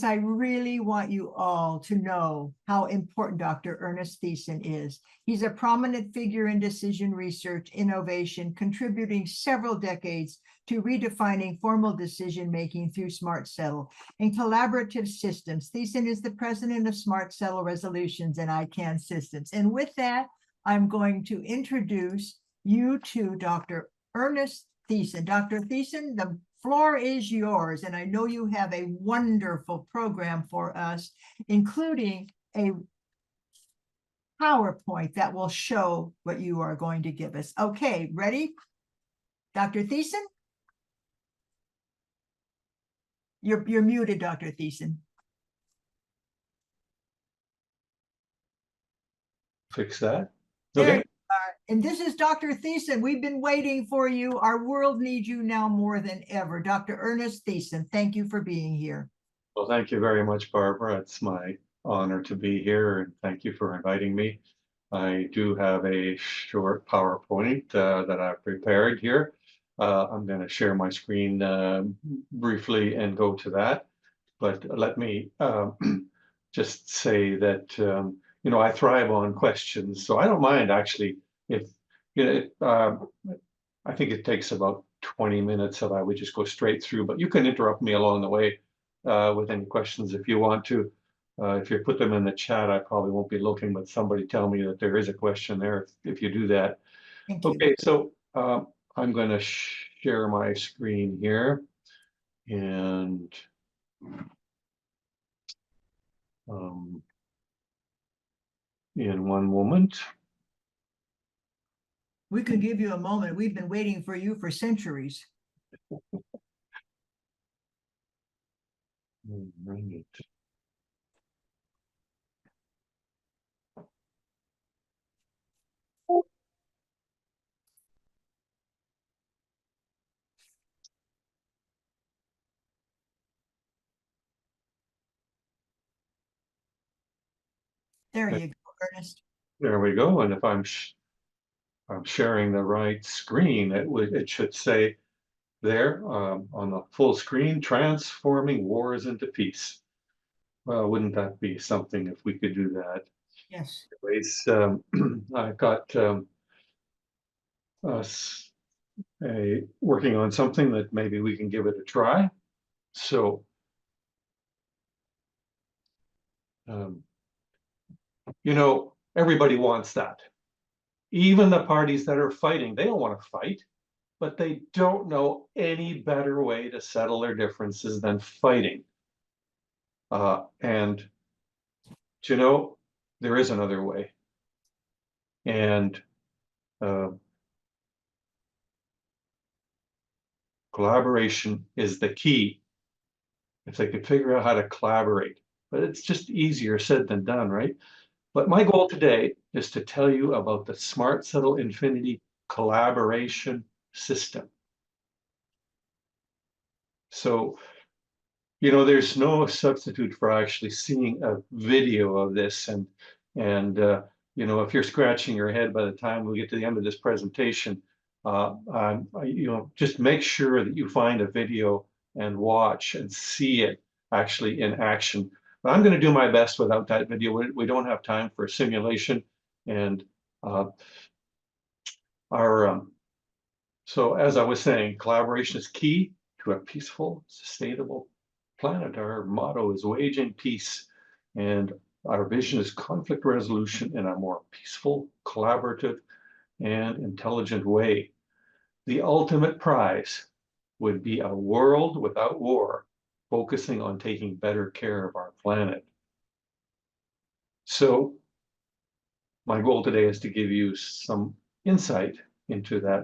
I really want you all to know how important Dr. Ernest Thiessen is. He's a prominent figure in decision research, innovation, contributing several decades to redefining formal decision-making through Smartsettle and collaborative systems. Thiessen is the president of Smartsettle Resolutions and ICANN Systems. And with that, I'm going to introduce you to Dr. Ernest Thiessen. Dr. Thiessen, the floor is yours, and I know you have a wonderful program for us, including a PowerPoint that will show what you are going to give us. Okay, ready? Dr. Thiessen? You're muted, Dr. Thiessen. Fix that. There Okay. you are. And this is Dr. Thiessen. We've been waiting for you. Our world needs you now more than ever. Dr. Ernest Thiessen, thank you for being here. Well, thank you very much, Barbara. It's my honor to be here, and thank you for inviting me. I do have a short PowerPoint that I've prepared here. I'm going to share my screen briefly and go to that. But let me just say that, you know, I thrive on questions, so I don't mind actually if, you know, I think it takes about 20 minutes if I would just go straight through, but you can interrupt me along the way with any questions if you want to. If you put them in the chat, I probably won't be looking, but somebody tell me that there is a question there if you do that. Thank you. Okay, so I'm going to share my screen here, and in one moment. We could give you a moment. We've been waiting for you for centuries. Right. There you go, Ernest. There we go. And if I'm sharing the right screen, it should say there on the full screen, transforming wars into peace. Well, wouldn't that be something if we could do that? Yes. Anyways, I've got us working on something that maybe we can give it a try. So, you know, everybody wants that. Even the parties that are fighting, they don't want to fight, but they don't know any better way to settle their differences than fighting. And, you know, there is another way. And collaboration is the key. If they could figure out how to collaborate, but it's just easier said than done, right? But my goal today is to tell you about the Smartsettle Infinity collaboration system. So, you know, there's no substitute for actually seeing a video of this, and you know, if you're scratching your head by the time we get to the end of this presentation, you know, just make sure that you find a video and watch and see it actually in action. But I'm going to do my best without that video. We don't have time for a simulation, and so as I was saying, collaboration is key to a peaceful, sustainable planet. Our motto is waging peace, and our vision is conflict resolution in a more peaceful, collaborative, and intelligent way. The ultimate prize would be a world without war, focusing on taking better care of our planet. So my goal today is to give you some insight into that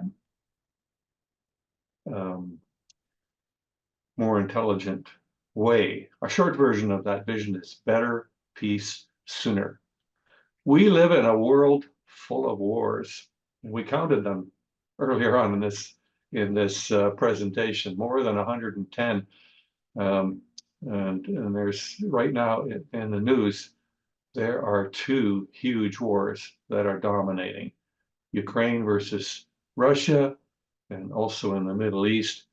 more intelligent way. A short version of that vision is better peace sooner. We live in a world full of wars, and we counted them earlier on in this presentation, more than 110. And there's right now in the news, there are two huge wars that are dominating: Ukraine versus Russia, and also in the Middle East,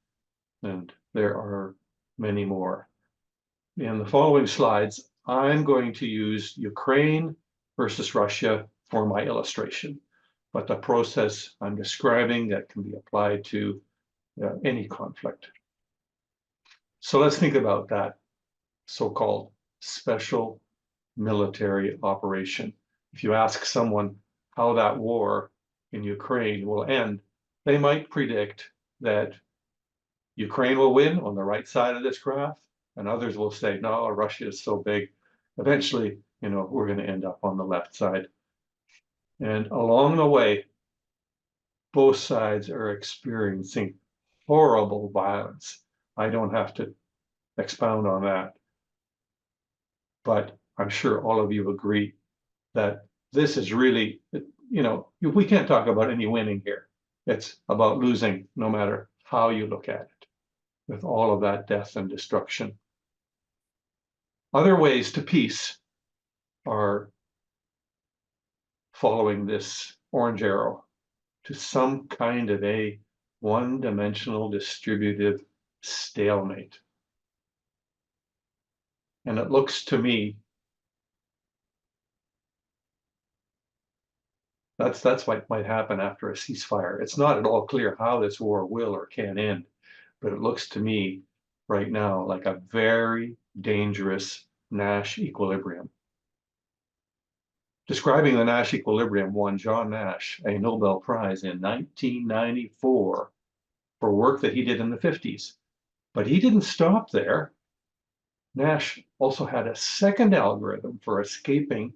and there are many more. In the following slides, I'm going to use Ukraine versus Russia for my illustration, but the process I'm describing that can be applied to any conflict. So let's think about that so-called special military operation. If you ask someone how that war in Ukraine will end, they might predict that Ukraine will win on the right side of this graph, and others will say, no, Russia is so big. Eventually, we're going to end up on the left side. And along the way, both sides are experiencing horrible violence. I don't have to expound on that. But I'm sure all of you agree that this is really, we can't talk about any winning here. It's about losing no matter how you look at it, with all of that death and destruction. Other ways to peace are following this orange arrow to some kind of a one-dimensional distributive stalemate. And it looks to me that's what might happen after a ceasefire. It's not at all clear how this war will or can end, but it looks to me right now like a very dangerous Nash equilibrium. Describing the Nash equilibrium won John Nash a Nobel Prize in 1994 for work that he did in the 50s. But he didn't stop there. Nash also had a second algorithm for escaping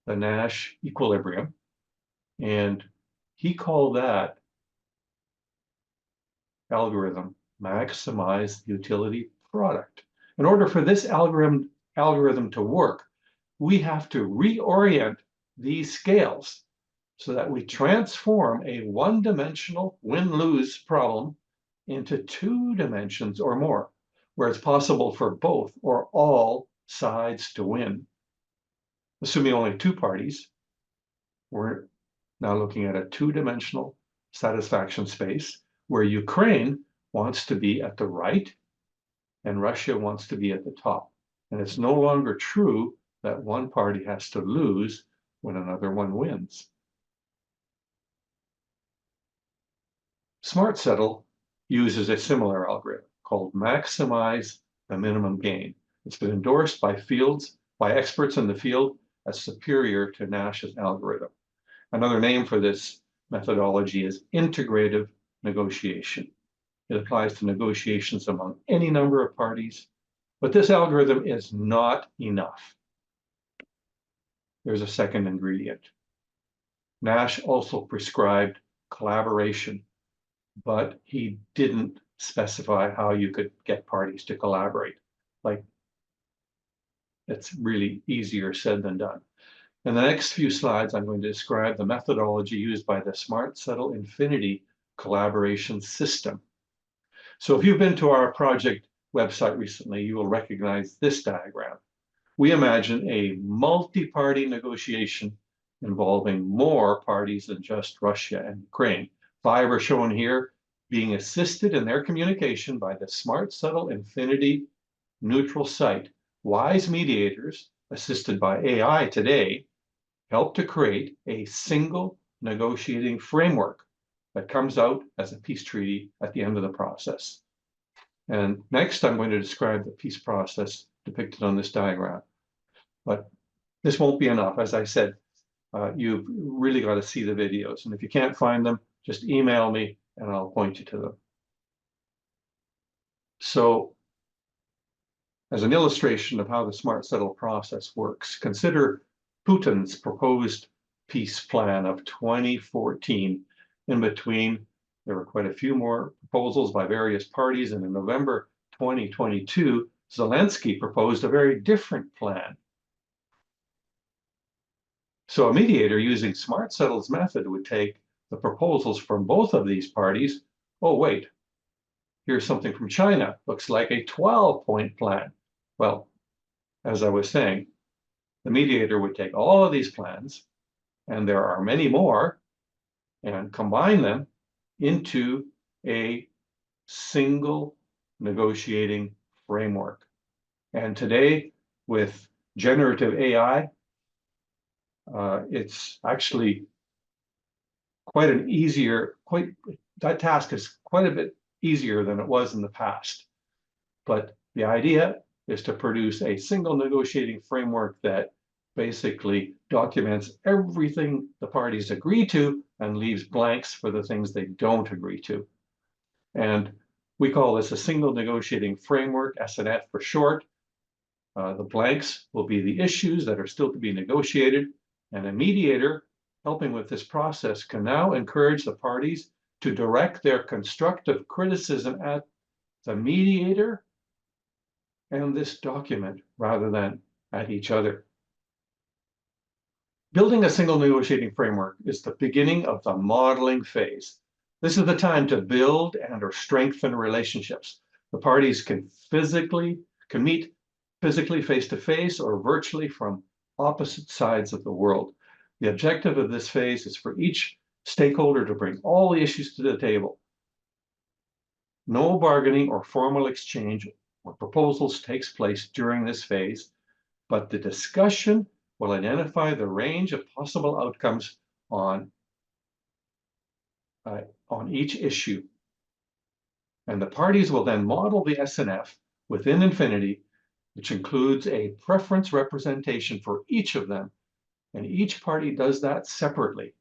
the Nash equilibrium, and he called that algorithm maximize the utility product. In order for this algorithm to work, we have to reorient these scales so that we transform a one-dimensional win-lose problem into 2 dimensions or more, where it's possible for both or all sides to win. Assuming only 2 parties, we're now looking at a 2-dimensional satisfaction space where Ukraine wants to be at the right and Russia wants to be at the top. And it's no longer true that one party has to lose when another one wins. Smartsettle uses a similar algorithm called maximize the minimum gain. It's been endorsed by experts in the field as superior to Nash's algorithm. Another name for this methodology is integrative negotiation. It applies to negotiations among any number of parties, but this algorithm is not enough. There's a second ingredient. Nash also prescribed collaboration, but he didn't specify how you could get parties to collaborate. Like, it's really easier said than done. In the next few slides, I'm going to describe the methodology used by the Smartsettle Infinity collaboration system. So if you've been to our project website recently, you will recognize this diagram. We imagine a multi-party negotiation involving more parties than just Russia and Ukraine. 5 are shown here, being assisted in their communication by the Smartsettle Infinity neutral site. Wise mediators, assisted by AI today, help to create a single negotiating framework that comes out as a peace treaty at the end of the process. And next, I'm going to describe the peace process depicted on this diagram. But this won't be enough. As I said, you've really got to see the videos. And if you can't find them, just email me and I'll point you to them. So, as an illustration of how the Smartsettle process works, consider Putin's proposed peace plan of 2014. In between, there were quite a few more proposals by various parties, and in November 2022, Zelensky proposed a very different plan. So a mediator using Smartsettle's method would take the proposals from both of these parties. Oh, wait, here's something from China. Looks like a 12-point plan. Well, as I was saying, the mediator would take all of these plans, and there are many more, and combine them into a single negotiating framework. And today, with generative AI, it's actually that task is quite a bit easier than it was in the past. But the idea is to produce a single negotiating framework that basically documents everything the parties agree to and leaves blanks for the things they don't agree to. And we call this a single negotiating framework, SNF for short. The blanks will be the issues that are still to be negotiated, and a mediator helping with this process can now encourage the parties to direct their constructive criticism at the mediator and this document rather than at each other. Building a single negotiating framework is the beginning of the modeling phase. This is the time to build and or strengthen relationships. The parties can meet physically face-to-face or virtually from opposite sides of the world. The objective of this phase is for each stakeholder to bring all the issues to the table. No bargaining or formal exchange or proposals takes place during this phase, but the discussion will identify the range of possible outcomes on each issue. And the parties will then model the SNF within Infinity, which includes a preference representation for each of them. And each party does that separately.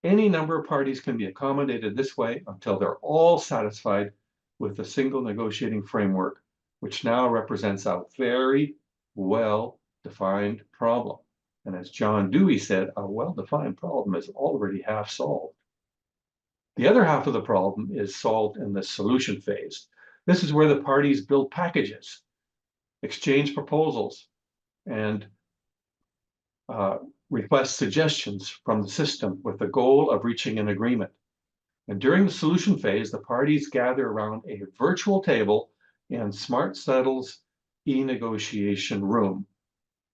Any number of parties can be accommodated this way until they're all satisfied with a single negotiating framework, which now represents a very well-defined problem. And as John Dewey said, a well-defined problem is already half solved. The other half of the problem is solved in the solution phase. This is where the parties build packages, exchange proposals, and request suggestions from the system with the goal of reaching an agreement. And during the solution phase, the parties gather around a virtual table in Smartsettle's e-negotiation room.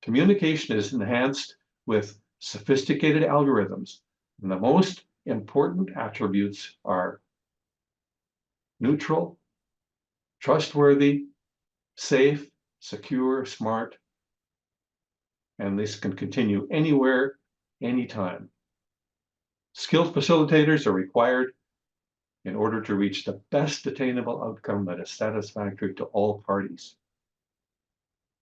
Communication is enhanced with sophisticated algorithms, and the most important attributes are neutral, trustworthy, safe, secure, smart, and this can continue anywhere, anytime. Skilled facilitators are required in order to reach the best attainable outcome that is satisfactory to all parties.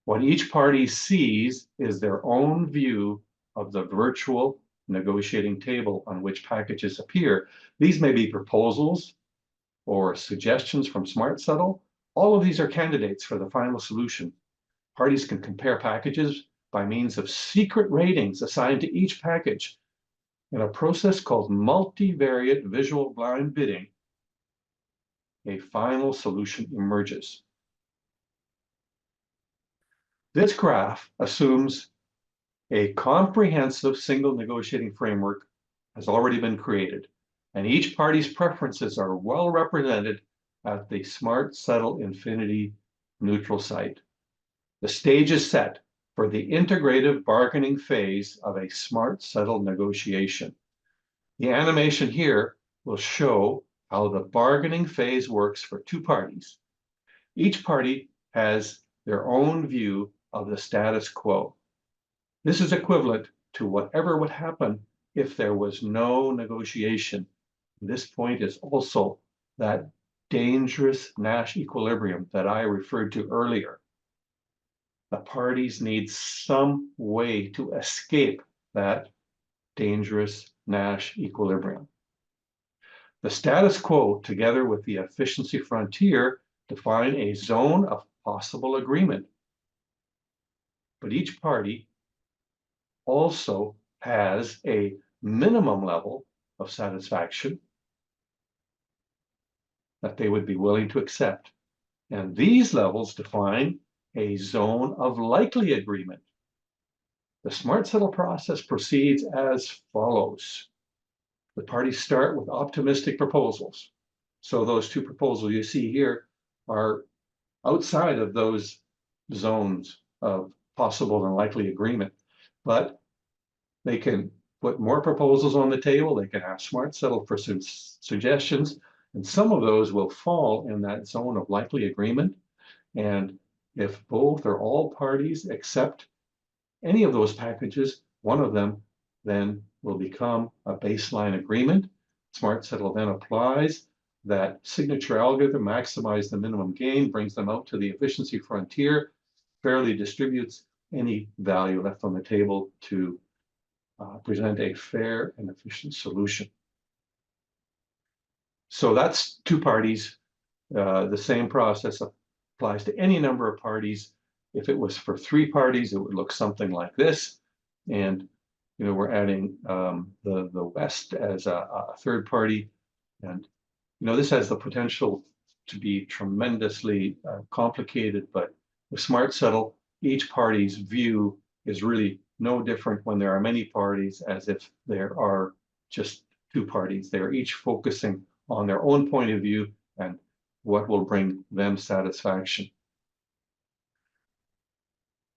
What each party sees is their own view of the virtual negotiating table on which packages appear. These may be proposals or suggestions from Smartsettle. All of these are candidates for the final solution. Parties can compare packages by means of secret ratings assigned to each package. In a process called multivariate visual blind bidding, a final solution emerges. This graph assumes a comprehensive single negotiating framework has already been created, and each party's preferences are well represented at the Smartsettle Infinity neutral site. The stage is set for the integrative bargaining phase of a Smartsettle negotiation. The animation here will show how the bargaining phase works for two parties. Each party has their own view of the status quo. This is equivalent to whatever would happen if there was no negotiation. This point is also that dangerous Nash equilibrium that I referred to earlier. The parties need some way to escape that dangerous Nash equilibrium. The status quo, together with the efficiency frontier, define a zone of possible agreement. But each party also has a minimum level of satisfaction that they would be willing to accept. And these levels define a zone of likely agreement. The Smartsettle process proceeds as follows. The parties start with optimistic proposals. So those two proposals you see here are outside of those zones of possible and likely agreement, but they can put more proposals on the table. They can ask Smartsettle for some suggestions, and some of those will fall in that zone of likely agreement. And if both or all parties accept any of those packages, one of them then will become a baseline agreement. Smartsettle then applies that signature algorithm, maximize the minimum gain, brings them out to the efficiency frontier, fairly distributes any value left on the table to present a fair and efficient solution. So that's two parties. The same process applies to any number of parties. If it was for three parties, it would look something like this. And we're adding the West as a third party. And this has the potential to be tremendously complicated, but with Smartsettle, each party's view is really no different when there are many parties as if there are just two parties. They're each focusing on their own point of view and what will bring them satisfaction.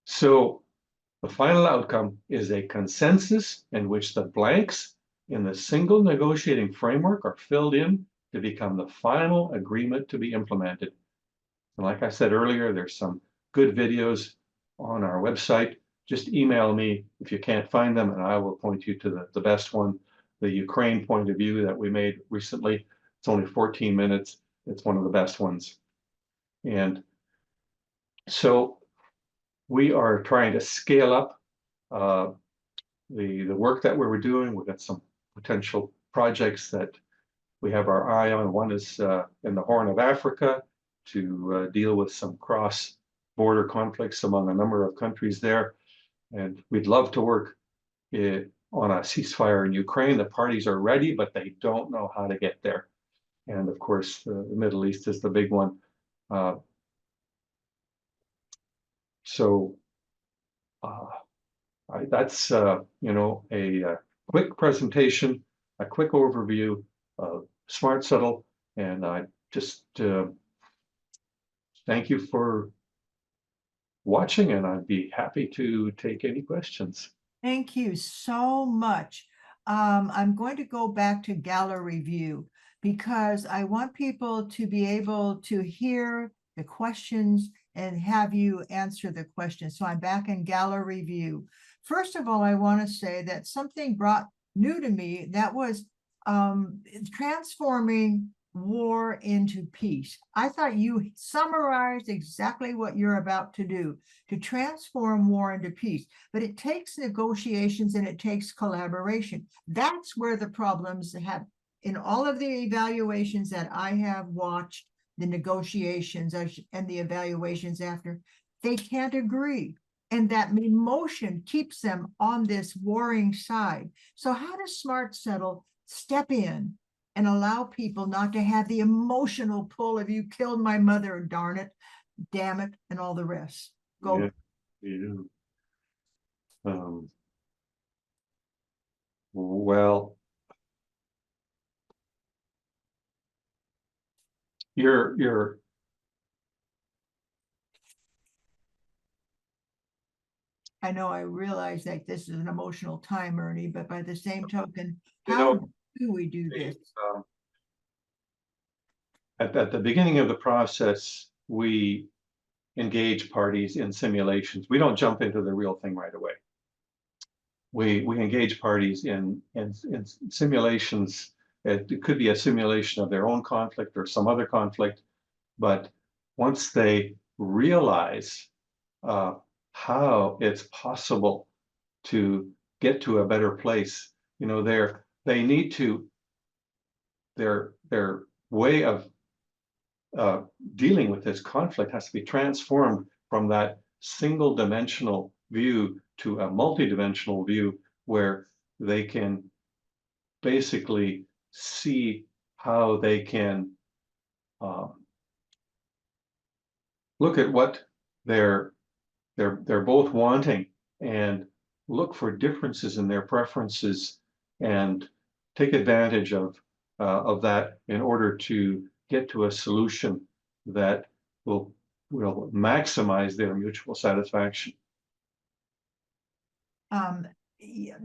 So the final outcome is a consensus in which the blanks in the single negotiating framework are filled in to become the final agreement to be implemented. And like I said earlier, there's some good videos on our website. Just email me if you can't find them, and I will point you to the best one, the Ukraine point of view that we made recently. It's only 14 minutes. It's one of the best ones. And so we are trying to scale up the work that we were doing. We've got some potential projects that we have our eye on. One is in the Horn of Africa to deal with some cross-border conflicts among a number of countries there. And we'd love to work on a ceasefire in Ukraine. The parties are ready, but they don't know how to get there. And of course, the Middle East is the big one. That's a quick presentation, a quick overview of Smartsettle, and I just thank you for watching, and I'd be happy to take any questions. Thank you so much. I'm going to go back to gallery view because I want people to be able to hear the questions and have you answer the questions. So I'm back in gallery view. First of all, I want to say that something brought new to me that was transforming war into peace. I thought you summarized exactly what you're about to do, to transform war into peace. But it takes negotiations and it takes collaboration. That's where the problems have, in all of the evaluations that I have watched, the negotiations and the evaluations after, they can't agree. And that emotion keeps them on this warring side. So how does Smartsettle step in and allow people not to have the emotional pull of you killed my mother, darn it, damn it, and all the rest? Go. Yeah. Well, you're I know I realize that this is an emotional time, Ernie, but by the same token, how do we do this? At the beginning of the process, we engage parties in simulations. We don't jump into the real thing right away. We engage parties in simulations. It could be a simulation of their own conflict or some other conflict, but once they realize how it's possible to get to a better place, they need to, their way of dealing with this conflict has to be transformed from that single dimensional view to a multidimensional view where they can basically see how they can look at what they're both wanting and look for differences in their preferences and take advantage of that in order to get to a solution that will maximize their mutual satisfaction.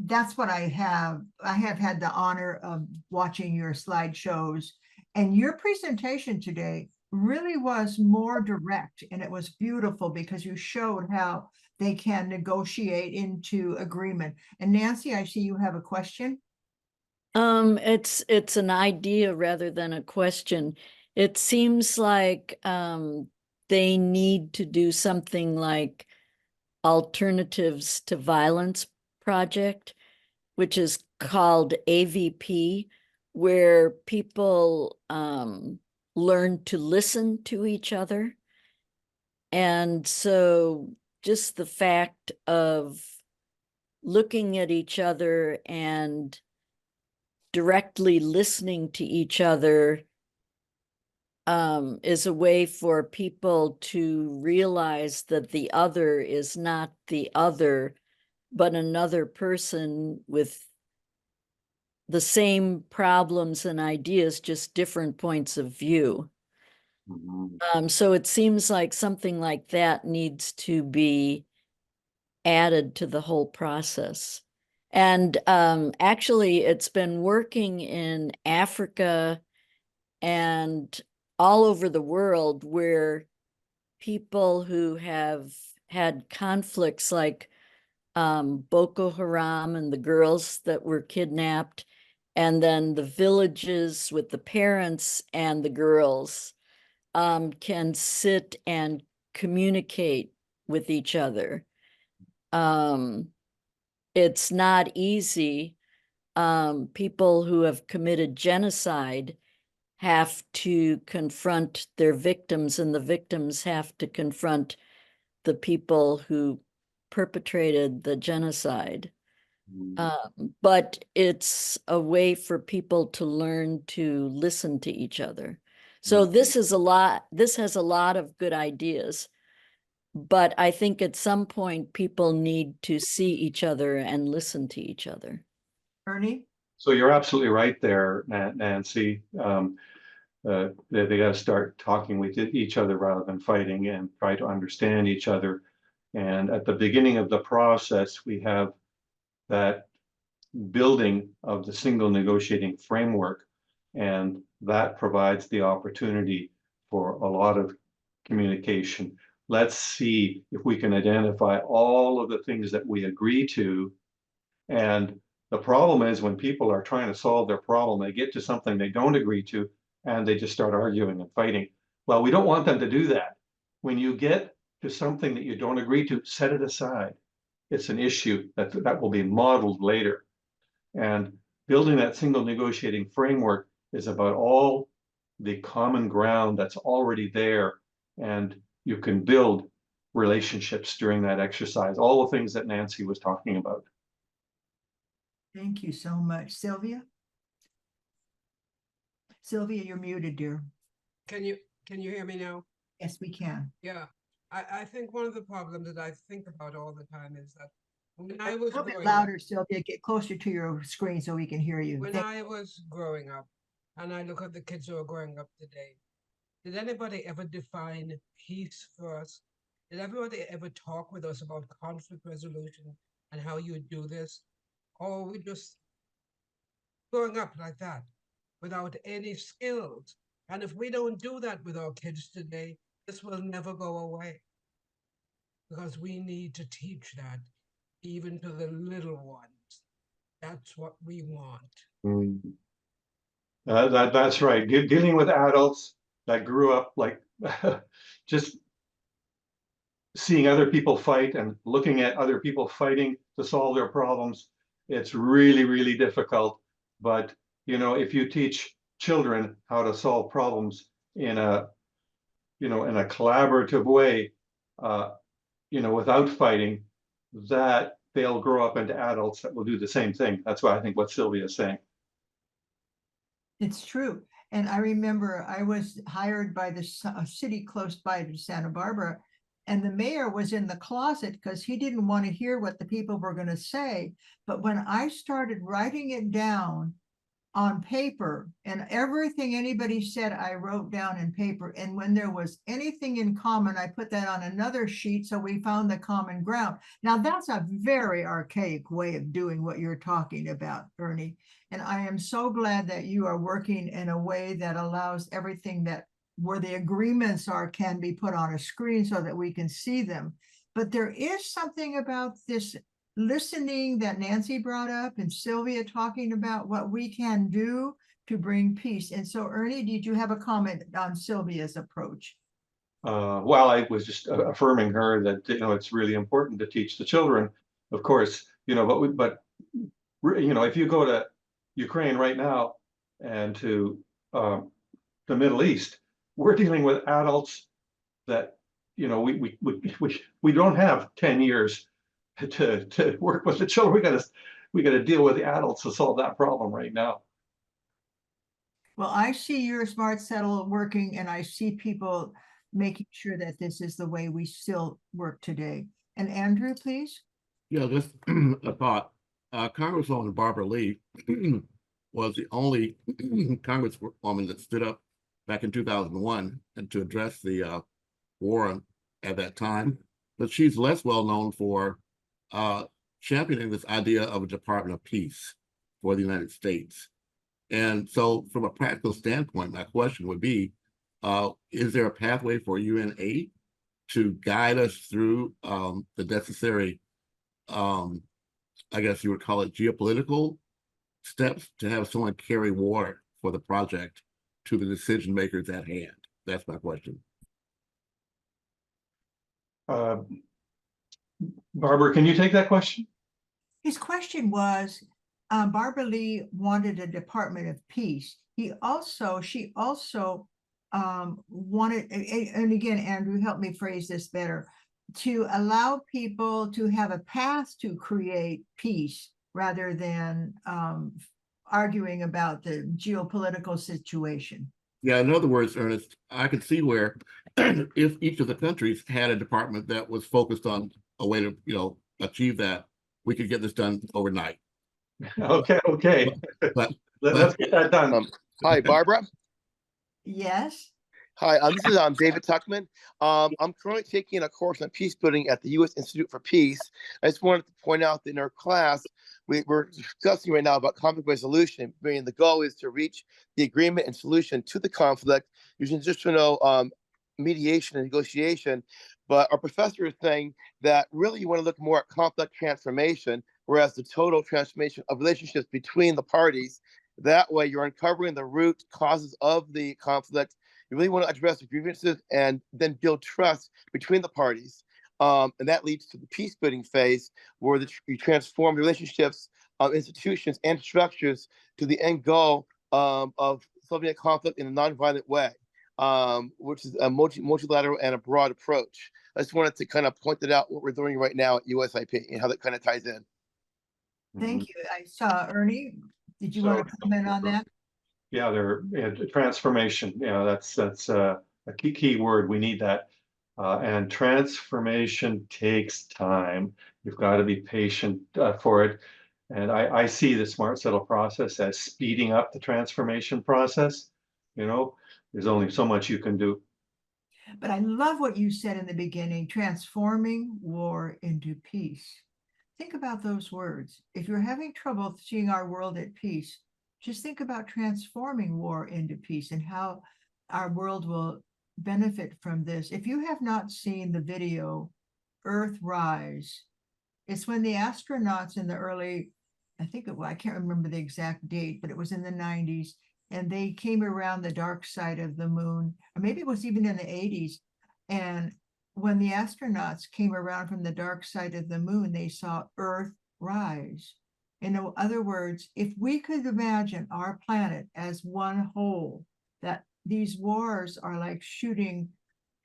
That's what I have. I have had the honor of watching your slideshows, and your presentation today really was more direct, and it was beautiful because you showed how they can negotiate into agreement. And Nancy, I see you have a question. It's an idea rather than a question. It seems like they need to do something like Alternatives to Violence Project, which is called AVP, where people learn to listen to each other. And so just the fact of looking at each other and directly listening to each other is a way for people to realize that the other is not the other, but another person with the same problems and ideas, just different points of view. So it seems like something like that needs to be added to the whole process. And actually, it's been working in Africa and all over the world, where people who have had conflicts like Boko Haram and the girls that were kidnapped, and then the villages with the parents and the girls can sit and communicate with each other. It's not easy. People who have committed genocide have to confront their victims, and the victims have to confront the people who perpetrated the genocide. But it's a way for people to learn to listen to each other. So this has a lot of good ideas, but I think at some point people need to see each other and listen to each other. Ernie? So you're absolutely right there, Nancy. They got to start talking with each other rather than fighting, and try to understand each other. And at the beginning of the process, we have that building of the single negotiating framework, and that provides the opportunity for a lot of communication. Let's see if we can identify all of the things that we agree to. And the problem is, when people are trying to solve their problem, they get to something they don't agree to, and they just start arguing and fighting. Well, we don't want them to do that. When you get to something that you don't agree to, set it aside. It's an issue that will be modeled later. And building that single negotiating framework is about all the common ground that's already there. And you can build relationships during that exercise, all the things that Nancy was talking about. Thank you so much. Sylvia? Sylvia, you're muted, dear. Can you hear me now? Yes, we can. Yeah. I think one of the problems that I think about all the time is that when I was A little bit growing up, louder, Sylvia. Get closer to your screen so we can hear you. when I was growing up, and I look at the kids who are growing up today, did anybody ever define peace for us? Did everybody ever talk with us about conflict resolution and how you would do this? Or we just growing up like that without any skills? And if we don't do that with our kids today, this will never go away. Because we need to teach that even to the little ones. That's what we want. That's right. Dealing with adults that grew up like just seeing other people fight and looking at other people fighting to solve their problems, it's really, really difficult. But if you teach children how to solve problems in a collaborative way, without fighting, that they'll grow up into adults that will do the same thing. That's why I think what Sylvia is saying. It's true. And I remember I was hired by the city close by to Santa Barbara, and the mayor was in the closet because he didn't want to hear what the people were going to say. But when I started writing it down on paper, and everything anybody said, I wrote down in paper. And when there was anything in common, I put that on another sheet. So we found the common ground. Now that's a very archaic way of doing what you're talking about, Ernie. And I am so glad that you are working in a way that allows everything that where the agreements are can be put on a screen so that we can see them. But there is something about this listening that Nancy brought up and Sylvia talking about what we can do to bring peace. And so Ernie, did you have a comment on Sylvia's approach? Well, I was just affirming her that, it's really important to teach the children, of course, if you go to Ukraine right now and to the Middle East, we're dealing with adults that, we don't have 10 years to work with the children. We gotta deal with the adults to solve that problem right now. Well, I see your Smartsettle working and I see people making sure that this is the way we still work today. And Andrew, please. Yeah, just a thought. Congresswoman Barbara Lee was the only congresswoman that stood up back in 2001 and to address the war at that time. But she's less well known for championing this idea of a Department of Peace for the United States. And so from a practical standpoint, my question would be, is there a pathway for UNA to guide us through the necessary, I guess you would call it geopolitical steps to have someone carry water for the project to the decision makers at hand? That's my question. Barbara, can you take that question? His question was, Barbara Lee wanted a Department of Peace. She also wanted, and again, Andrew, help me phrase this better, to allow people to have a path to create peace rather than arguing about the geopolitical situation. Yeah, in other words, Ernest, I could see where if each of the countries had a department that was focused on a way to, achieve that, we could get this done overnight. Okay. Let's get that done. Hi, Barbara. Yes. Hi, this is David Tuckman. I'm currently taking a course on peace building at the U.S. Institute for Peace. I just wanted to point out that in our class, we're discussing right now about conflict resolution. Meaning the goal is to reach the agreement and solution to the conflict using traditional mediation and negotiation. But our professor is saying that really you want to look more at conflict transformation, whereas the total transformation of relationships between the parties. That way you're uncovering the root causes of the conflict. You really want to address the grievances and then build trust between the parties. And that leads to the peace building phase where you transform relationships, institutions, and structures to the end goal of solving a conflict in a nonviolent way, which is a multilateral and a broad approach. I just wanted to kind of point that out, what we're doing right now at USIP and how that kind of ties in. Thank you. I saw Ernie. Did you want to comment on that? Yeah, transformation. Yeah, that's a key word. We need that. And transformation takes time. You've got to be patient for it. And I see the Smartsettle process as speeding up the transformation process. There's only so much you can do. But I love what you said in the beginning, transforming war into peace. Think about those words. If you're having trouble seeing our world at peace, just think about transforming war into peace and how our world will benefit from this. If you have not seen the video, Earthrise, it's when the astronauts in the early, I can't remember the exact date, but it was in the 90s, and they came around the dark side of the moon, or maybe it was even in the 80s. And when the astronauts came around from the dark side of the moon, they saw Earth rise. In other words, if we could imagine our planet as one whole, that these wars are like shooting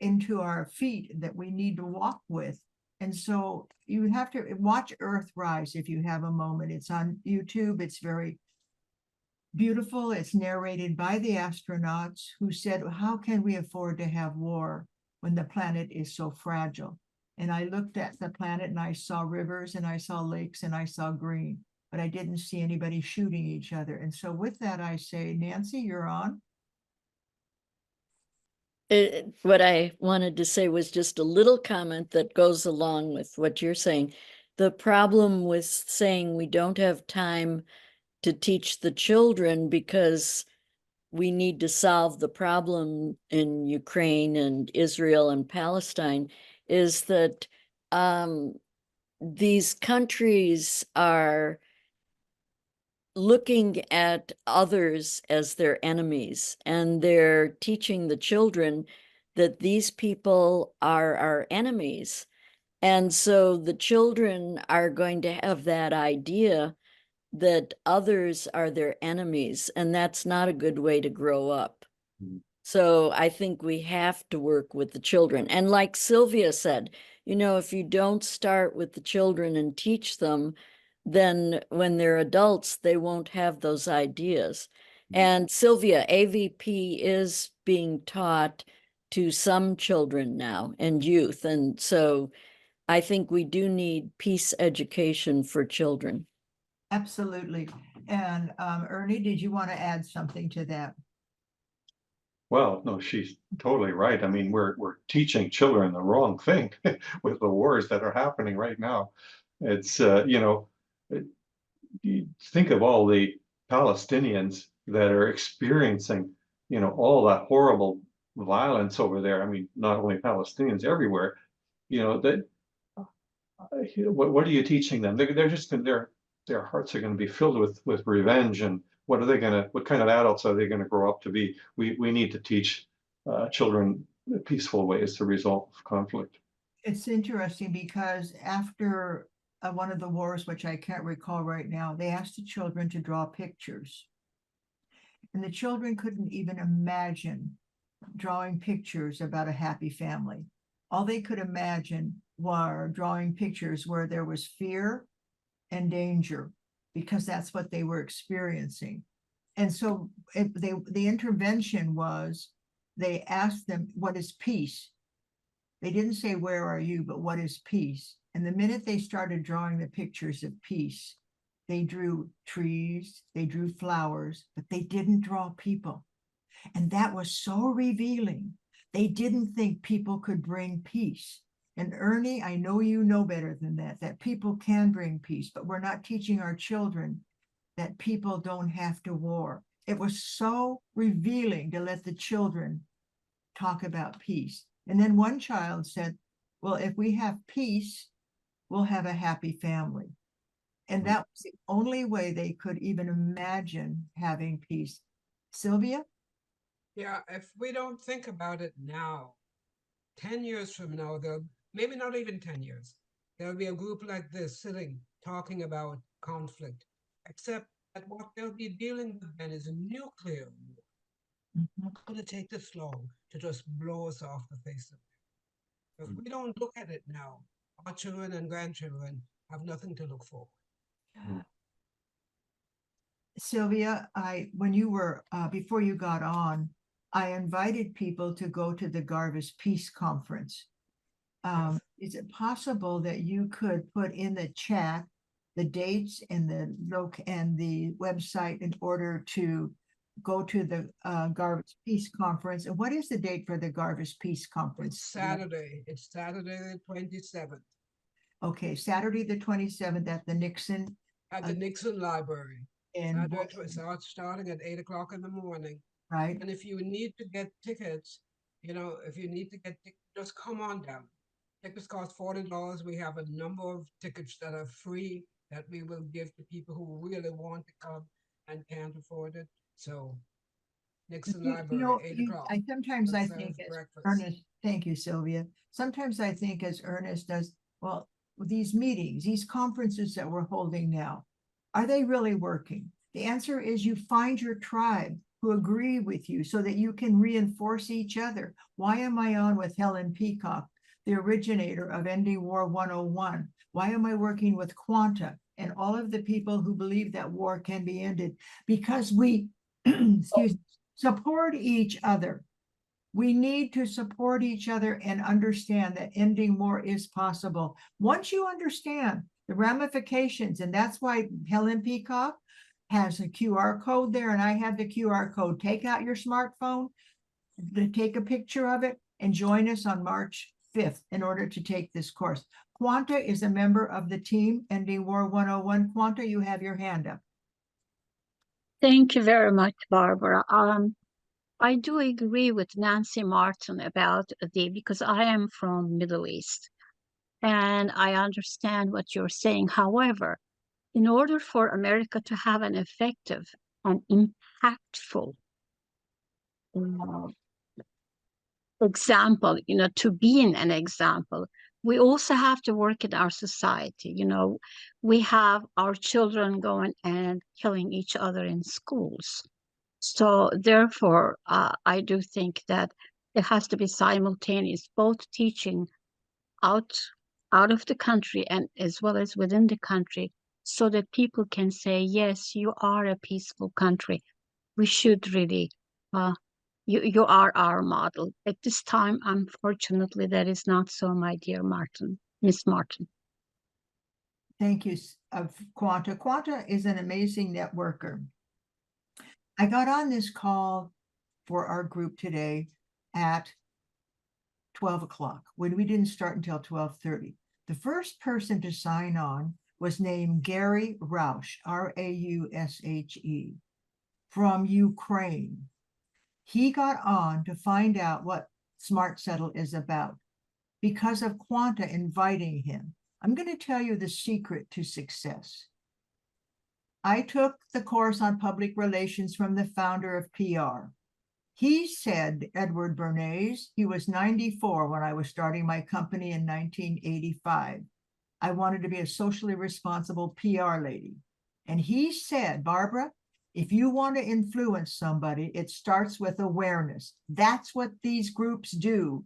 into our feet that we need to walk with. And so you have to watch Earthrise if you have a moment. It's on YouTube. It's very beautiful. It's narrated by the astronauts who said, how can we afford to have war when the planet is so fragile? And I looked at the planet and I saw rivers and I saw lakes and I saw green, but I didn't see anybody shooting each other. And so with that, I say, Nancy, you're on. What I wanted to say was just a little comment that goes along with what you're saying. The problem with saying we don't have time to teach the children because we need to solve the problem in Ukraine and Israel and Palestine is that these countries are looking at others as their enemies, and they're teaching the children that these people are our enemies. And so the children are going to have that idea that others are their enemies, and that's not a good way to grow up. Mm. So I think we have to work with the children. And like Sylvia said, you know, if you don't start with the children and teach them, then when they're adults, they won't have those ideas. And Sylvia, AVP is being taught to some children now and youth. And so I think we do need peace education for children. Absolutely. And Ernie, did you want to add something to that? Well, no, she's totally right. I mean, we're teaching children the wrong thing with the wars that are happening right now. It's you think of all the Palestinians that are experiencing, all that horrible violence over there. I mean, not only Palestinians, everywhere. That what are you teaching them? They're just their hearts are going to be filled with revenge, and what kind of adults are they going to grow up to be? We need to teach children peaceful ways to resolve conflict. It's interesting because after one of the wars, which I can't recall right now, they asked the children to draw pictures. And the children couldn't even imagine drawing pictures about a happy family. All they could imagine were drawing pictures where there was fear and danger, because that's what they were experiencing. And so the intervention was, they asked them, what is peace? They didn't say, where are you, but what is peace? And the minute they started drawing the pictures of peace, they drew trees, they drew flowers, but they didn't draw people. And that was so revealing. They didn't think people could bring peace. And Ernie, I know you know better than that people can bring peace, but we're not teaching our children that people don't have to war. It was so revealing to let the children talk about peace. And then one child said, well, if we have peace, we'll have a happy family. And that was the only way they could even imagine having peace. Sylvia? Yeah, if we don't think about it now, 10 years from now, maybe not even 10 years, there'll be a group like this sitting, talking about conflict, except that what they'll be dealing with then is a nuclear war. Mhm. It's going to take this long to just blow us off the face of it. If we don't look at it now, our children and grandchildren have nothing to look for. Sylvia, when you were, before you got on, I invited people to go to the Garvis Peace Conference. Yes. Is it possible that you could put in the chat the dates and the website in order to go to the Garvis Peace Conference? And what is the date for the Garvis Peace Conference? It's Saturday. It's Saturday the 27th Okay, Saturday the 27th at the Nixon at the Nixon Library. in Saturday, Boston, starting at 8 o'clock in the morning. right? And if you need to get tickets, just come on down. Tickets cost $40. We have a number of tickets that are free that we will give to people who really want to come and can't afford it. So Nixon Library, 8 o'clock. Sometimes We'll I serve think as breakfast. Ernest, thank you, Sylvia. Sometimes I think as Ernest does, well, these meetings, these conferences that we're holding now, are they really working? The answer is you find your tribe who agree with you so that you can reinforce each other. Why am I on with Helen Peacock, the originator of Ending War 101? Why am I working with Quanta and all of the people who believe that war can be ended? Because we, excuse me, support each other. We need to support each other and understand that ending war is possible. Once you understand the ramifications, and that's why Helen Peacock has a QR code there, and I have the QR code. Take out your smartphone, take a picture of it, and join us on March 5th in order to take this course. Quanta is a member of the team Ending War 101. Quanta, you have your hand up. Thank you very much, Barbara. I do agree with Nancy Martin about because I am from Middle East and I understand what you're saying. However, in order for America to have an effective and impactful uh, example, to be an example, we also have to work in our society. We have our children going and killing each other in schools. So therefore, I do think that it has to be simultaneous, both teaching out out of the country and as well as within the country, so that people can say, yes, you are a peaceful country. We should really, you are our model. At this time, unfortunately, that is not so, my dear Miss Martin. Thank you, Quanta. Quanta is an amazing networker. I got on this call for our group today at 12 o'clock when we didn't start until 12:30. The first person to sign on was named Gary Rausch, Raushe, from Ukraine. He got on to find out what Smartsettle is about because of Quanta inviting him. I'm going to tell you the secret to success. I took the course on public relations from the founder of PR. He said, Edward Bernays, he was 94 when I was starting my company in 1985. I wanted to be a socially responsible PR lady. And he said, Barbara, if you want to influence somebody, it starts with awareness. That's what these groups do,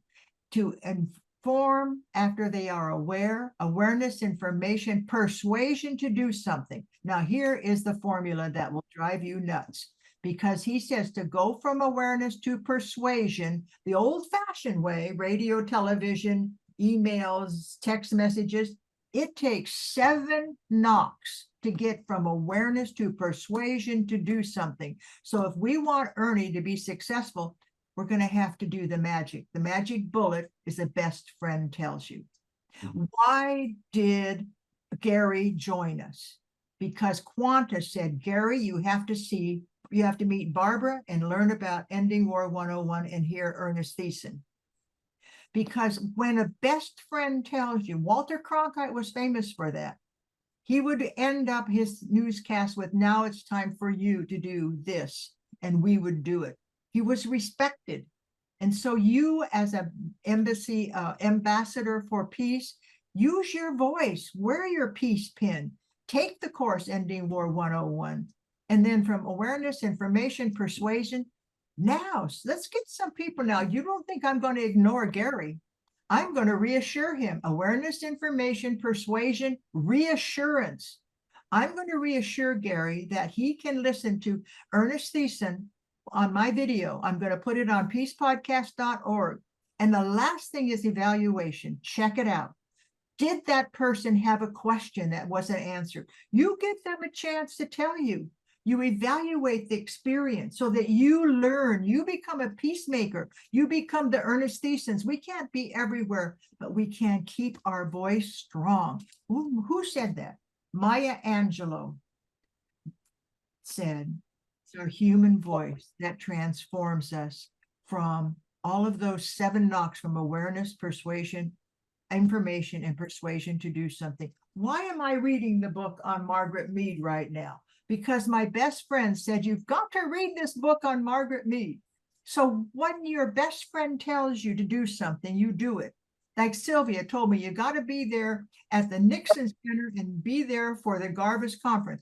to inform after they are aware, awareness, information, persuasion to do something. Now, here is the formula that will drive you nuts, because he says to go from awareness to persuasion, the old-fashioned way, radio, television, emails, text messages, it takes 7 knocks to get from awareness to persuasion to do something. So if we want Ernie to be successful, we're going to have to do the magic. The magic bullet is the best friend tells you. Why did Gary join us? Because Quanta said, Gary, you have to meet Barbara and learn about Ending War 101 and hear Ernest Thiessen. Because when a best friend tells you, Walter Cronkite was famous for that. He would end up his newscast with, now it's time for you to do this, and we would do it. He was respected. And so you, as an ambassador for peace, use your voice, wear your peace pin, take the course Ending War 101. And then from awareness, information, persuasion, now let's get some people. Now, you don't think I'm going to ignore Gary. I'm going to reassure him. Awareness, information, persuasion, reassurance. I'm going to reassure Gary that he can listen to Ernest Thiessen on my video. I'm going to put it on peacepodcast.org. And the last thing is evaluation. Check it out. Did that person have a question that wasn't answered? You give them a chance to tell you. You evaluate the experience so that you learn, you become a peacemaker, you become the Ernest Thiessens. We can't be everywhere, but we can keep our voice strong. Who said that? Maya Angelou said, it's our human voice that transforms us from all of those 7 knocks from awareness, persuasion, information, and persuasion to do something. Why am I reading the book on Margaret Mead right now? Because my best friend said, you've got to read this book on Margaret Mead. So when your best friend tells you to do something, you do it. Like Sylvia told me, you got to be there at the Nixon Center and be there for the Garvis conference.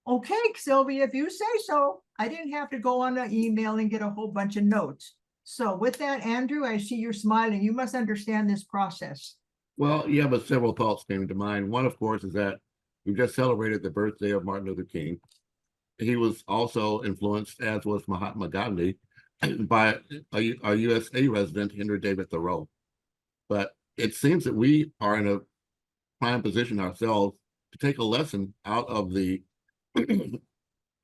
Okay, Sylvia, if you say so. I didn't have to go on an email and get a whole bunch of notes. So with that, Andrew, I see you're smiling. You must understand this process. Well, yeah, but several thoughts came to mind. One, of course, is that we've just celebrated the birthday of Martin Luther King. He was also influenced, as was Mahatma Gandhi, by a USA resident, Henry David Thoreau. But it seems that we are in a prime position ourselves to take a lesson out of the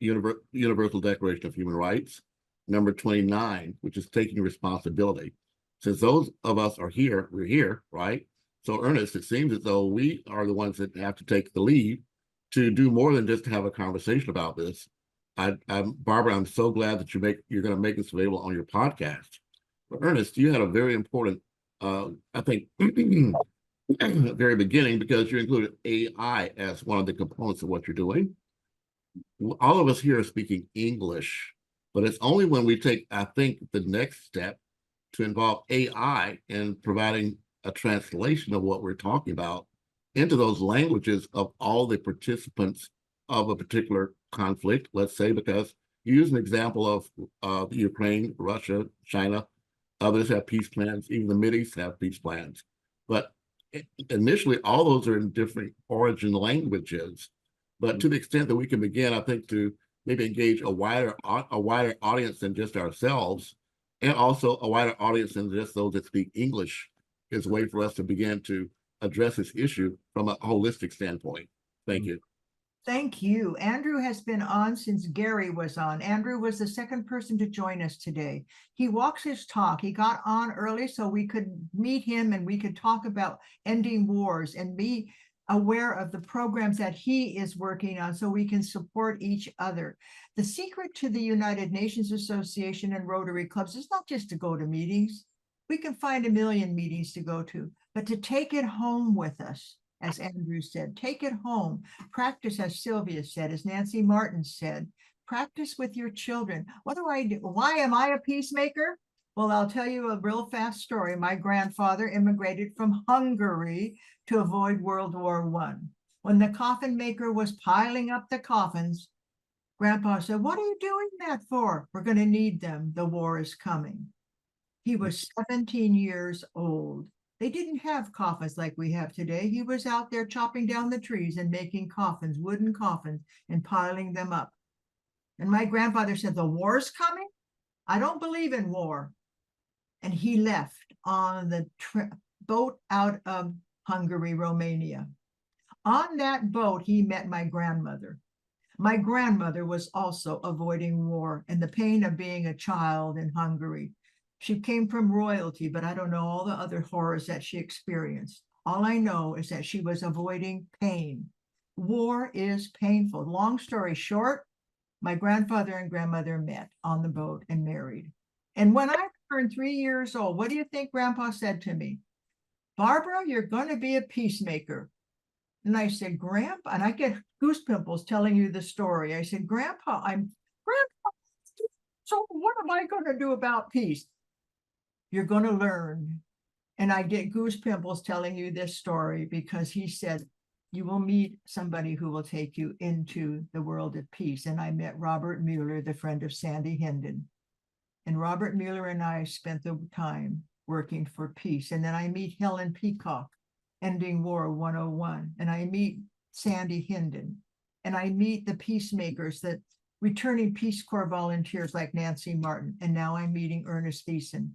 Universal Declaration of Human Rights, number 29, which is taking responsibility. Since those of us are here, we're here, right? So Ernest, it seems as though we are the ones that have to take the lead to do more than just to have a conversation about this Barbara, I'm so glad that you're going to make this available on your podcast. But Ernest, you had a very important, I think, very beginning, because you included AI as one of the components of what you're doing. All of us here are speaking English, but it's only when we take, I think, the next step to involve AI in providing a translation of what we're talking about into those languages of all the participants of a particular conflict, let's say, because you use an example of Ukraine, Russia, China, others have peace plans, even the Mideast have peace plans. But initially, all those are in different origin languages. But to the extent that we can begin, I think, to maybe engage a wider audience than just ourselves, and also a wider audience than just those that speak English, is a way for us to begin to address this issue from a holistic standpoint. Thank you. Thank you. Andrew has been on since Gary was on. Andrew was the second person to join us today. He walks his talk. He got on early so we could meet him and we could talk about ending wars and be aware of the programs that he is working on so we can support each other. The secret to the United Nations Association and Rotary Clubs is not just to go to meetings. We can find a million meetings to go to, but to take it home with us. As Andrew said, take it home. Practice, as Sylvia said, as Nancy Martin said, practice with your children. What do I do? Why am I a peacemaker? Well, I'll tell you a real fast story. My grandfather immigrated from Hungary to avoid World War I. When the coffin maker was piling up the coffins, Grandpa said, "What are you doing that for? We're going to need them. The war is coming." He was 17 years old. They didn't have coffins like we have today. He was out there chopping down the trees and making coffins, wooden coffins, and piling them up. And my grandfather said, "The war's coming? I don't believe in war." And he left on the boat out of Hungary, Romania. On that boat, he met my grandmother. My grandmother was also avoiding war and the pain of being a child in Hungary. She came from royalty, but I don't know all the other horrors that she experienced. All I know is that she was avoiding pain. War is painful. Long story short, my grandfather and grandmother met on the boat and married. And when I turned 3 years old, what do you think Grandpa said to me? "Barbara, you're going to be a peacemaker." And I said, "Grandpa," and I get goose pimples telling you the story. I said, Grandpa, so what am I going to do about peace?" "You're going to learn." And I get goose pimples telling you this story because he said, "You will meet somebody who will take you into the world of peace." And I met Robert Mueller, the friend of Sandy Hinden. And Robert Mueller and I spent the time working for peace. And then I meet Helen Peacock, Ending War 101. And I meet Sandy Hinden. And I meet the peacemakers, that returning Peace Corps volunteers like Nancy Martin. And now I'm meeting Ernest Thiessen.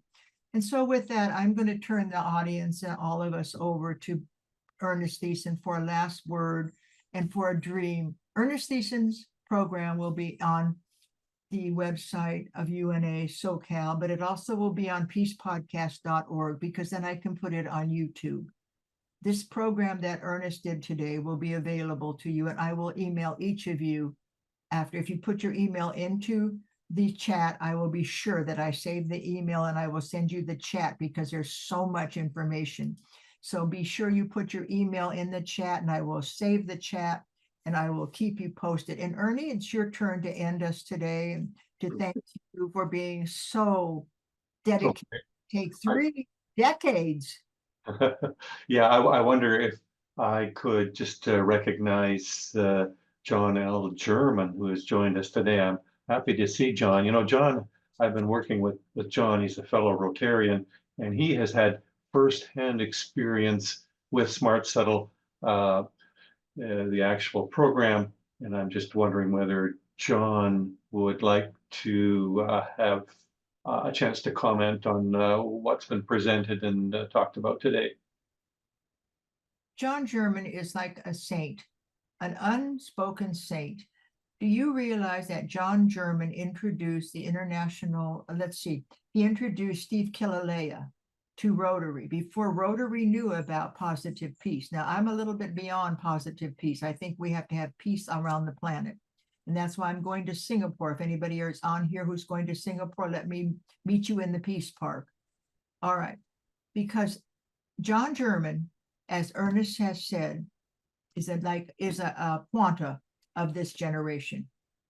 And so with that, I'm going to turn the audience and all of us over to Ernest Thiessen for a last word and for a dream. Ernest Thiessen's program will be on the website of UNA SoCal, but it also will be on peacepodcast.org, because then I can put it on YouTube. This program that Ernest did today will be available to you, and I will email each of you after. If you put your email into the chat, I will be sure that I save the email and I will send you the chat, because there's so much information. So be sure you put your email in the chat and I will save the chat and I will keep you posted. And Ernie, it's your turn to end us today, and to thank you for being so dedicated. Take 3 decades. Yeah, I wonder if I could just recognize John L. German, who has joined us today. I'm happy to see John. You know, John, I've been working with John. He's a fellow Rotarian, and he has had firsthand experience with Smartsettle, the actual program. And I'm just wondering whether John would like to have a chance to comment on what's been presented and talked about today. John German is like a saint, an unspoken saint. Do you realize that John German introduced the international, he introduced Steve Kilalea to Rotary before Rotary knew about positive peace. Now, I'm a little bit beyond positive peace. I think we have to have peace around the planet. And that's why I'm going to Singapore. If anybody is on here who's going to Singapore, let me meet you in the Peace Park. All right. Because John German, as Ernest has said, is a quanta of this generation.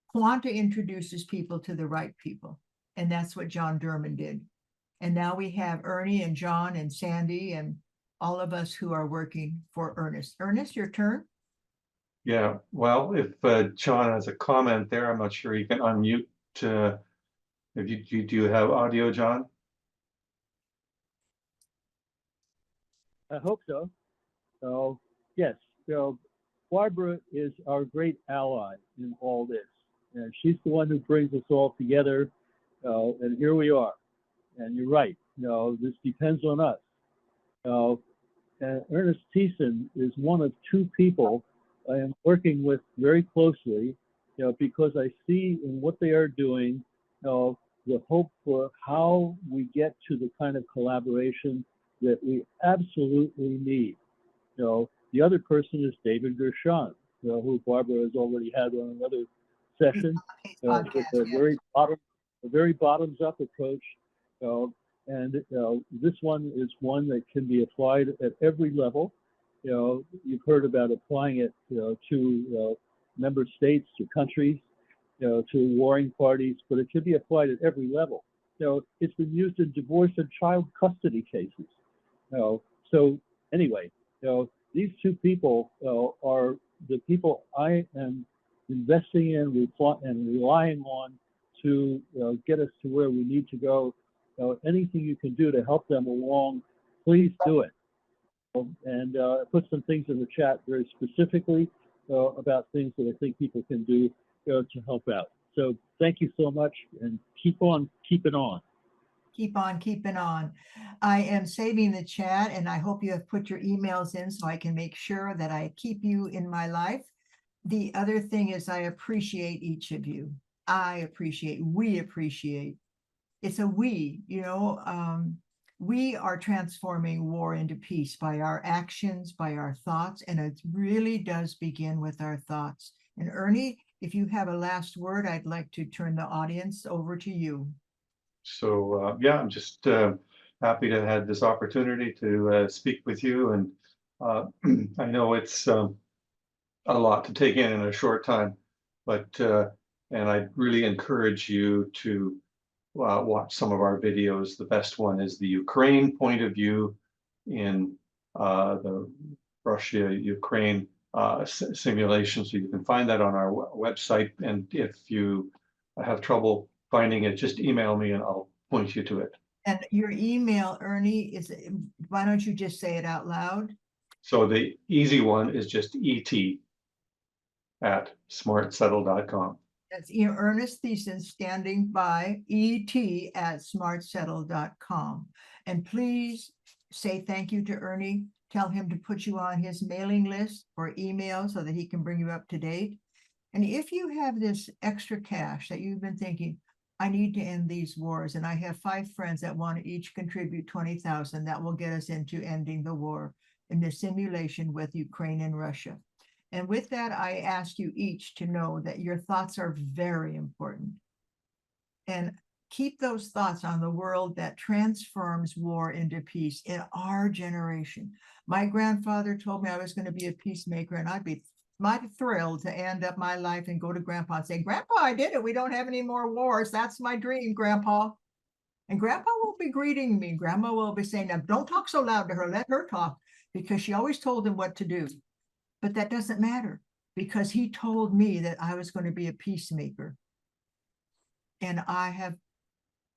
Quanta introduces people to the right people. And that's what John German did. And now we have Ernie and John and Sandy and all of us who are working for Ernest. Ernest, your turn. Yeah, well, if John has a comment there, I'm not sure you can unmute. If do you have audio, John? I hope so. So yes, so Barbara is our great ally in all this, and she's the one who brings us all together. And here we are. And you're right. This depends on us. And Ernest Thiessen is one of two people I am working with very closely, because I see in what they are doing, the hope for how we get to the kind of collaboration that we absolutely need. The other person is David Gershon, who Barbara has already had on another session, with a very bottoms-up approach. And this one is one that can be applied at every level. You've heard about applying it, to member states, to countries, to warring parties, but it can be applied at every level. It's been used in divorce and child custody cases. So anyway, these two people are the people I am investing in and relying on to get us to where we need to go. Anything you can do to help them along, please do it. And put some things in the chat very specifically about things that I think people can do to help out. So thank you so much, and keep on keeping on. Keep on keeping on. I am saving the chat, and I hope you have put your emails in so I can make sure that I keep you in my life. The other thing is I appreciate each of you. We appreciate. It's a we, we are transforming war into peace by our actions, by our thoughts, and it really does begin with our thoughts. And Ernie, if you have a last word, I'd like to turn the audience over to you. So yeah, I'm just happy to have this opportunity to speak with you, and I know it's a lot to take in a short time, but and I really encourage you to watch some of our videos. The best one is the Ukraine point of view in the Russia-Ukraine simulation. So you can find that on our website, and if you have trouble finding it, just email me and I'll point you to it. And your email, Ernie, why don't you just say it out loud? So the easy one is just et@smartsettle.com. That's Ernest Thiessen standing by, et@smartsettle.com. And please say thank you to Ernie. Tell him to put you on his mailing list or email so that he can bring you up to date. And if you have this extra cash that you've been thinking, I need to end these wars, and I have 5 friends that want to each contribute 20,000, that will get us into ending the war in the simulation with Ukraine and Russia. And with that, I ask you each to know that your thoughts are very important. And keep those thoughts on the world that transforms war into peace in our generation. My grandfather told me I was going to be a peacemaker, and I'd be thrilled to end up my life and go to Grandpa and say, Grandpa, I did it. We don't have any more wars. That's my dream, Grandpa. And Grandpa will be greeting me. Grandma will be saying, now, don't talk so loud to her. Let her talk, because she always told him what to do. But that doesn't matter, because he told me that I was going to be a peacemaker. And I have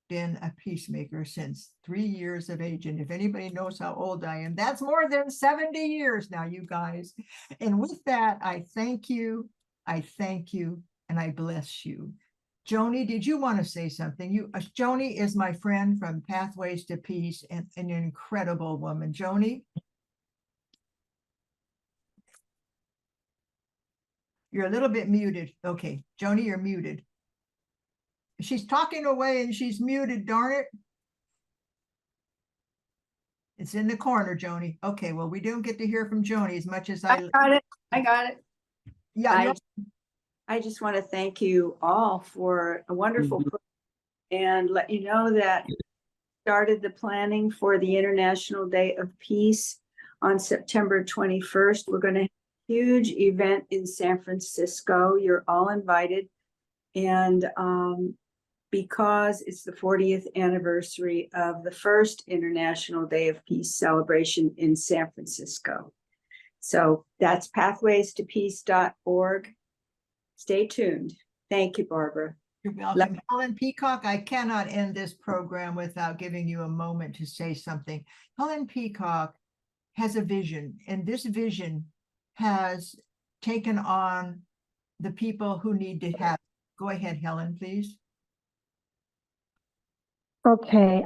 been a peacemaker since 3 years of age. And if anybody knows how old I am, that's more than 70 years now, you guys. And with that, I thank you, and I bless you. Joni, did you want to say something? Joni is my friend from Pathways to Peace, and an incredible woman. Joni? You're a little bit muted. Okay, Joni, you're muted. She's talking away and she's muted, darn it. It's in the corner, Joni. Okay, well, we don't get to hear from Joni as much as I got it. Yeah, I just want to thank you all for a wonderful program and let you know that started the planning for the International Day of Peace on September 21st. We're going to have a huge event in San Francisco. You're all invited. And because it's the 40th anniversary of the first International Day of Peace celebration in San Francisco. So that's pathwaystopeace.org. Stay tuned. Thank you, Barbara. You're welcome. Helen Peacock, I cannot end this program without giving you a moment to say something. Helen Peacock has a vision, and this vision has taken on the people who need to have. Go ahead, Helen, please. Okay.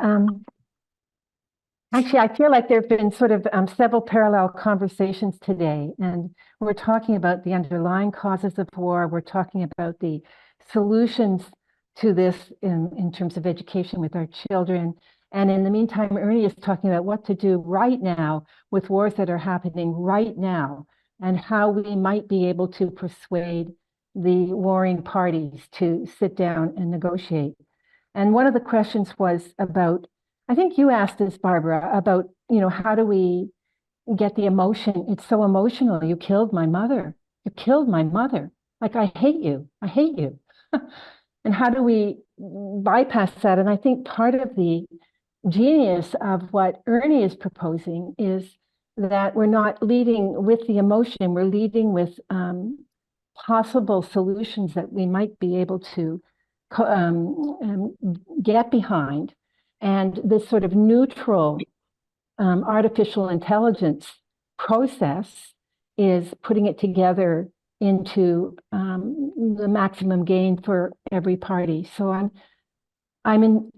Actually, I feel like there have been sort of several parallel conversations today, and we're talking about the underlying causes of war. We're talking about the solutions to this in terms of education with our children. And in the meantime, Ernie is talking about what to do right now with wars that are happening right now and how we might be able to persuade the warring parties to sit down and negotiate. And one of the questions was about, I think you asked this, Barbara, about, how do we get the emotion? It's so emotional. You killed my mother. You killed my mother. Like, I hate you. I hate you. And how do we bypass that? And I think part of the genius of what Ernie is proposing is that we're not leading with the emotion. We're leading with possible solutions that we might be able to get behind. And this sort of neutral artificial intelligence process is putting it together into the maximum gain for every party. So I'm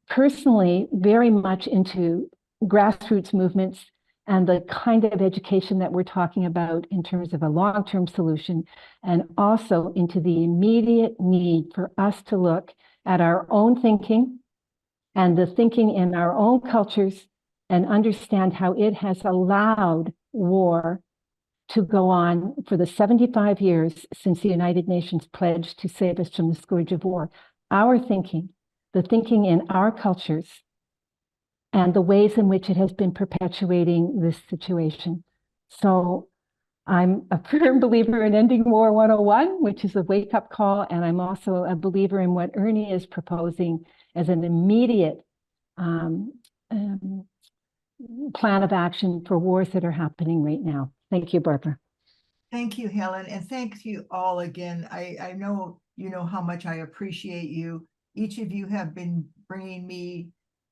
personally very much into grassroots movements and the kind of education that we're talking about in terms of a long-term solution, and also into the immediate need for us to look at our own thinking and the thinking in our own cultures and understand how it has allowed war to go on for the 75 years since the United Nations pledged to save us from the scourge of war. Our thinking, the thinking in our cultures, and the ways in which it has been perpetuating this situation. So I'm a firm believer in ending war 101, which is a wake-up call, and I'm also a believer in what Ernie is proposing as an immediate plan of action for wars that are happening right now. Thank you, Barbara. Thank you, Helen, and thank you all again. I know you know how much I appreciate you. Each of you have been bringing me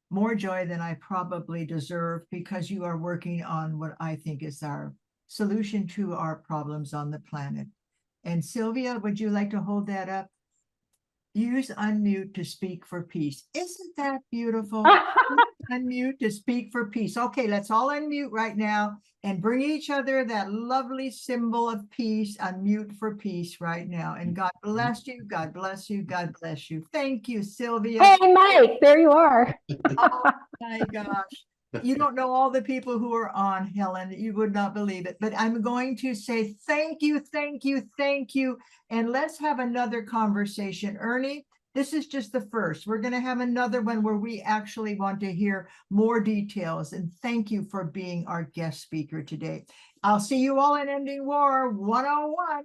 more joy than I probably deserve, because you are working on what I think is our solution to our problems on the planet. And Sylvia, would you like to hold that up? Use unmute to speak for peace. Isn't that beautiful? Unmute to speak for peace. Okay, let's all unmute right now and bring each other that lovely symbol of peace. Unmute for peace right now. And God bless you. God bless you. God bless you. Thank you, Sylvia. Hey, Mike, there you are. Oh my gosh. You don't know all the people who are on, Helen. You would not believe it. But I'm going to say thank you, thank you, thank you. And let's have another conversation. Ernie, this is just the first. We're going to have another one where we actually want to hear more details. And thank you for being our guest speaker today. I'll see you all in Ending War 101.